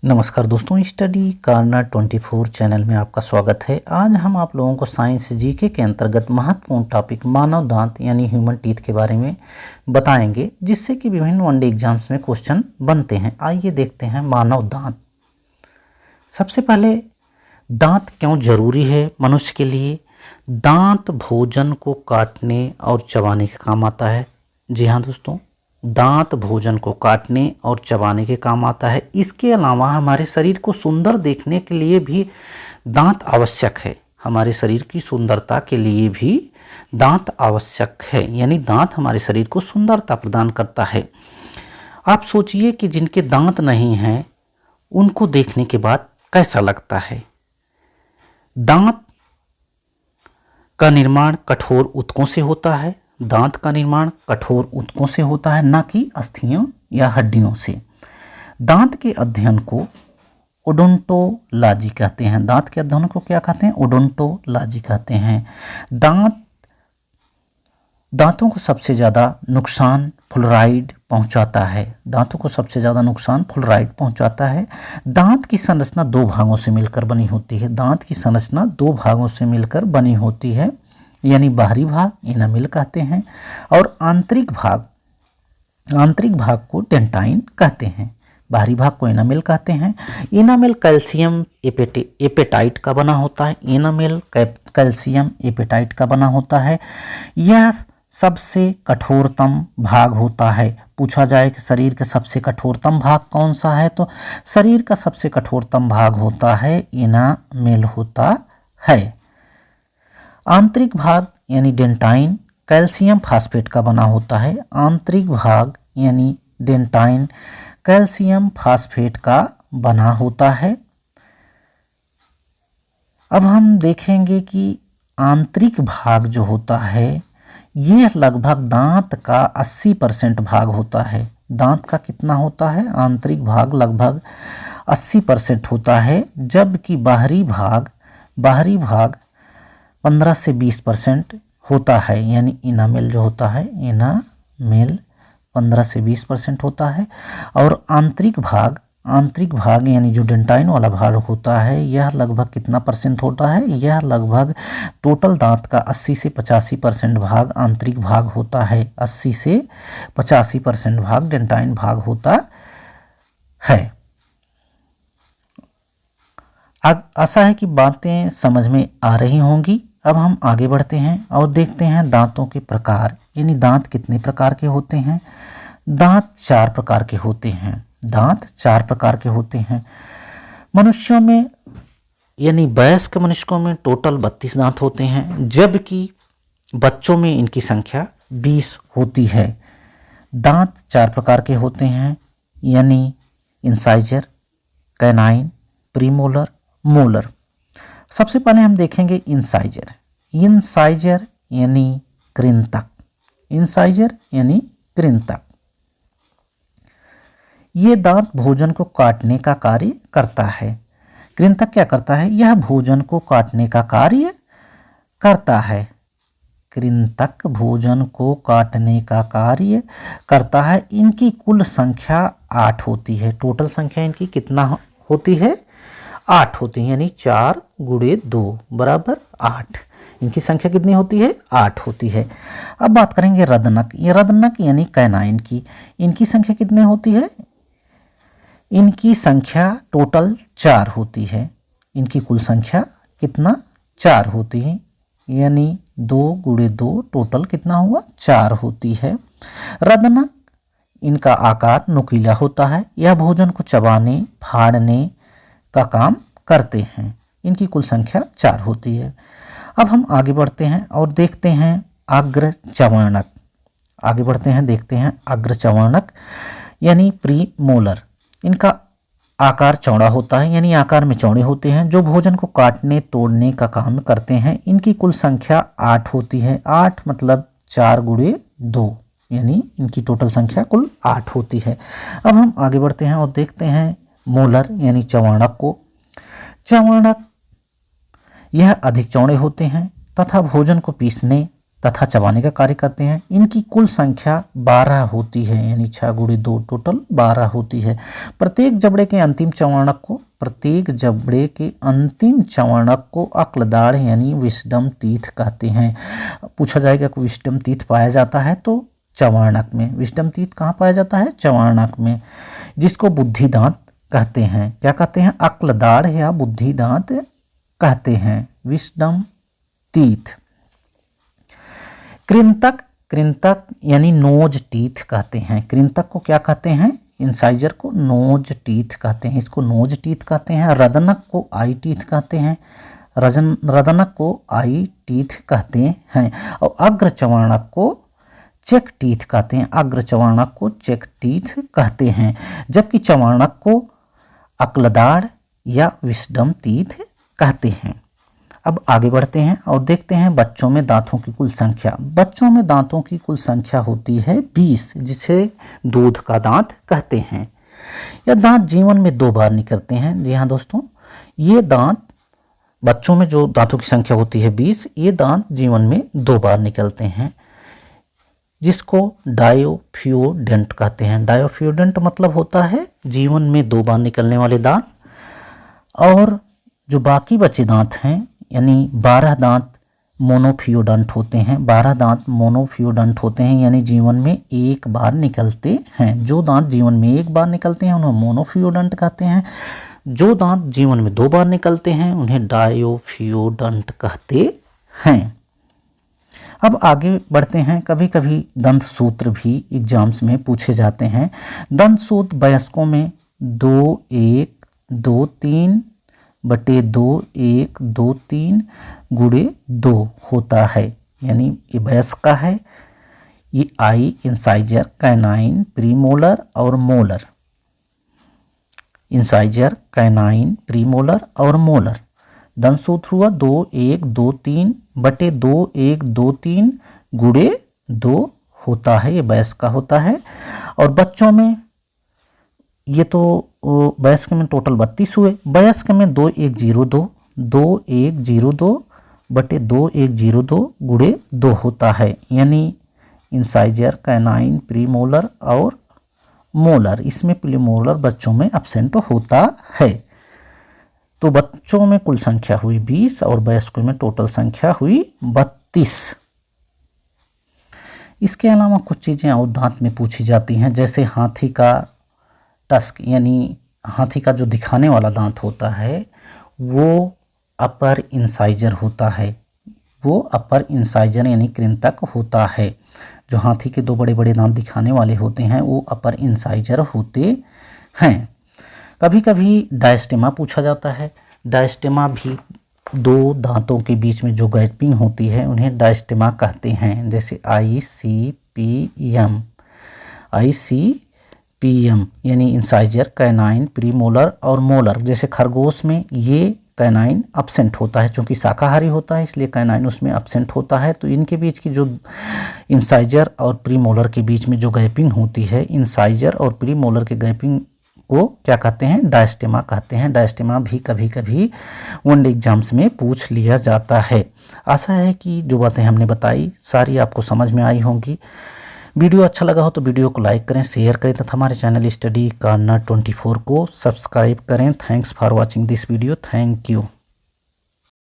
नमस्कार दोस्तों, study corner 24 channel में आपका स्वागत है। आज हम आप लोगों को साइंस जीके के अंतर्गत महत्वपूर्ण टॉपिक मानव दांत यानी ह्यूमन टीथ के बारे में बताएंगे, जिससे कि विभिन्न वनडे एग्जाम्स में क्वेश्चन बनते हैं। आइए देखते हैं मानव दांत। सबसे पहले दांत क्यों जरूरी है मनुष्य के लिए। दांत भोजन को काटने और चबाने के काम आता है। जी हाँ दोस्तों, दांत भोजन को काटने और चबाने के काम आता है। इसके अलावा हमारे शरीर को सुंदर देखने के लिए भी दांत आवश्यक है। हमारे शरीर की सुंदरता के लिए भी दांत आवश्यक है, यानी दांत हमारे शरीर को सुंदरता प्रदान करता है। आप सोचिए कि जिनके दांत नहीं हैं उनको देखने के बाद कैसा लगता है। दांत का निर्माण कठोर ऊतकों से होता है। दांत का निर्माण कठोर ऊतकों से होता है, न कि अस्थियों या हड्डियों से। दांत के अध्ययन को ओडोंटोलॉजी कहते हैं। दांत के अध्ययन को क्या कहते हैं? ओडोंटोलॉजी कहते हैं। दांतों को सबसे ज़्यादा नुकसान फ्लोराइड पहुंचाता है। दांतों को सबसे ज़्यादा नुकसान फ्लोराइड पहुंचाता है। दांत की संरचना दो भागों से मिलकर बनी होती है। दांत की संरचना दो भागों से मिलकर बनी होती है, यानी बाहरी भाग एनामेल कहते हैं और आंतरिक भाग को डेंटाइन कहते हैं। बाहरी भाग को एनामेल कहते हैं। एनामेल कैल्शियम एपेटाइट का बना होता है। एनामेल कैल्शियम एपेटाइट का बना होता है। यह सबसे कठोरतम भाग होता है। पूछा जाए कि शरीर का सबसे कठोरतम भाग कौन सा है, तो शरीर का सबसे कठोरतम भाग होता है एनामेल होता है। आंतरिक भाग यानी डेंटाइन कैल्शियम फास्फेट का बना होता है। आंतरिक भाग यानी डेंटाइन कैल्शियम फास्फेट का बना होता है। अब हम देखेंगे कि आंतरिक भाग जो होता है यह लगभग दांत का 80% भाग होता है। दांत का कितना होता है? आंतरिक भाग लगभग 80% होता है, जबकि बाहरी भाग 15 से 20% होता है। यानी इनामेल जो होता है, इनामेल 15 से 20% होता है। और आंतरिक भाग यानी जो डेंटाइन वाला भाग होता है यह लगभग कितना परसेंट होता है? यह लगभग टोटल दांत का 80 से 85% भाग आंतरिक भाग होता है। 80 से 85% भाग डेंटाइन भाग होता है। आशा है कि बातें समझ में आ रही होंगी। अब हम आगे बढ़ते हैं और देखते हैं दांतों के प्रकार, यानी दांत कितने प्रकार के होते हैं। दांत 4 प्रकार के होते हैं। दांत 4 प्रकार के होते हैं। मनुष्यों में यानी वयस्क मनुष्यों में टोटल 32 दांत होते हैं, जबकि बच्चों में इनकी संख्या 20 होती है। दांत 4 प्रकार के होते हैं, यानी इंसाइजर, कैनाइन, प्रीमोलर, मोलर। सबसे पहले हम देखेंगे इंसाइजर यानी कृंतक। इंसाइजर यानी कृंतक। ये दांत भोजन को काटने का कार्य करता है। कृंतक क्या करता है? यह भोजन को काटने का कार्य करता है। कृंतक भोजन को काटने का कार्य करता है। इनकी कुल संख्या 8 होती है। टोटल संख्या इनकी कितना होती है? 8 होती है, यानी 4 × 2 = 8। इनकी संख्या कितनी होती है? 8 होती है। अब बात करेंगे रदनक। ये रदनक यानी कैनाइन की। इनकी संख्या कितनी होती है? इनकी संख्या टोटल 4 होती है। इनकी कुल संख्या कितना? 4 होती है, यानी 2 × 2 टोटल कितना हुआ? 4 होती है। रदनक इनका आकार नुकीला होता है। यह भोजन को चबाने फाड़ने का काम करते हैं। इनकी कुल संख्या 4 होती है। अब हम आगे बढ़ते हैं और देखते हैं अग्रचर्वणक। आगे बढ़ते हैं, देखते हैं अग्रचर्वणक यानी प्रीमोलर। इनका आकार चौड़ा होता है, यानी आकार में चौड़े होते हैं, जो भोजन को काटने तोड़ने का काम करते हैं। इनकी कुल संख्या 8 होती है। 8 मतलब 4 × 2, यानी इनकी टोटल संख्या कुल 8 होती है। अब हम आगे बढ़ते हैं और देखते हैं मोलर यानी चर्वणक को। चर्वणक यह अधिक चौड़े होते हैं तथा भोजन को पीसने तथा चबाने का कार्य करते हैं। इनकी कुल संख्या 12 होती है, यानी 6 × 2 टोटल 12 होती है। प्रत्येक जबड़े के अंतिम चवर्णक को अक्लदाढ़ यानी विस्डम टीथ कहते हैं। पूछा जाएगा कि विस्डम टीथ पाया जाता है तो चवर्णक में। विस्डम टीथ कहाँ पाया जाता है? चवर्णक में, जिसको बुद्धि दांत कहते हैं। क्या कहते हैं? अक्लदाढ़ या बुद्धि दांत कहते हैं, विस्डम टीथ। कृंतक यानी नोज टीथ कहते हैं। कृंतक को क्या कहते हैं? इंसाइजर को नोज टीथ कहते हैं, इसको नोज टीथ कहते हैं। रदनक को आई टीथ कहते हैं, रदनक को आई टीथ कहते हैं। और अग्र चवर्णक को चेक टीथ कहते हैं, अग्र चवर्णक को चेक टीथ कहते हैं, जबकि चवर्णक को अक्लदाढ़ या विस्डम टीथ कहते हैं। अब आगे बढ़ते हैं और देखते हैं बच्चों में दांतों की कुल संख्या। बच्चों में दांतों की कुल संख्या होती है 20, जिसे दूध का दांत कहते हैं। यह दांत जीवन में 2 बार निकलते हैं। जी हाँ दोस्तों, ये दांत, बच्चों में जो दांतों की संख्या होती है 20, ये दांत जीवन में 2 बार निकलते हैं, जिसको डायोफ्यूडेंट कहते हैं। डायोफ्यूडेंट मतलब होता है जीवन में 2 बार निकलने वाले दांत। और जो बाकी बचे दांत हैं, यानी 12 दांत मोनोफ्यूडेंट होते हैं। 12 दांत मोनोफ्यूडेंट होते हैं, यानी जीवन में 1 बार निकलते हैं। जो दांत जीवन में 1 बार निकलते हैं उन्हें मोनोफ्यूडेंट कहते हैं। जो दांत जीवन में 2 बार निकलते हैं उन्हें डायोफ्यूडेंट कहते हैं। अब आगे बढ़ते हैं। कभी कभी दंत सूत्र भी एग्जाम्स में पूछे जाते हैं। दंत सूत्र वयस्कों में 2 1 2 3 बटे 2 1 2 3 × 2 होता है, यानी ये वयस्क का है। ये आई, इंसाइजर, कैनाइन, प्रीमोलर और मोलर। इंसाइजर, कैनाइन, प्रीमोलर और मोलर। दंत सूत्र हुआ 2 1 2 3 बटे 2 1 2 3 × 2 होता है, ये वयस्क का होता है। और बच्चों में ये तो वयस्क में टोटल 32 हुए। वयस्क में 2 1 0 2 2 1 0 2 बटे 2 1 0 2 × 2 होता है, यानी इंसाइजर, कैनाइन, प्रीमोलर और मोलर। इसमें प्रीमोलर बच्चों में एब्सेंट होता है। तो बच्चों में कुल संख्या हुई 20 और वयस्कों में टोटल संख्या हुई 32। इसके अलावा कुछ चीज़ें और दांत में पूछी जाती हैं, जैसे हाथी का टस्क, यानी हाथी का जो दिखाने वाला दांत होता है वो अपर इंसाइजर होता है। वो अपर इंसाइजर यानी कृंतक होता है। जो हाथी के 2 बड़े बड़े दांत दिखाने वाले होते हैं वो अपर इंसाइजर होते हैं। कभी कभी डायस्टेमा पूछा जाता है। डायस्टेमा भी 2 दांतों के बीच में जो गैपिंग होती है उन्हें डायस्टेमा कहते हैं, जैसे ICPM यानी इंसाइजर, कैनाइन, प्रीमोलर और मोलर। जैसे खरगोश में ये कैनाइन एब्सेंट होता है, चूँकि शाकाहारी होता है इसलिए कैनाइन उसमें एब्सेंट होता है। तो इनके बीच की जो इंसाइजर और प्रीमोलर के बीच में जो गैपिंग होती है, इंसाइजर और प्रीमोलर के गैपिंग को क्या कहते हैं? डायस्टेमा कहते हैं। डायस्टेमा भी कभी कभी वनडे एग्जाम्स में पूछ लिया जाता है। आशा है कि जो बातें हमने बताई सारी आपको समझ में आई होंगी। वीडियो अच्छा लगा हो तो वीडियो को लाइक करें, शेयर करें तथा हमारे चैनल स्टडी कॉर्नर 24 को सब्सक्राइब करें। Thanks for watching this video. Thank you.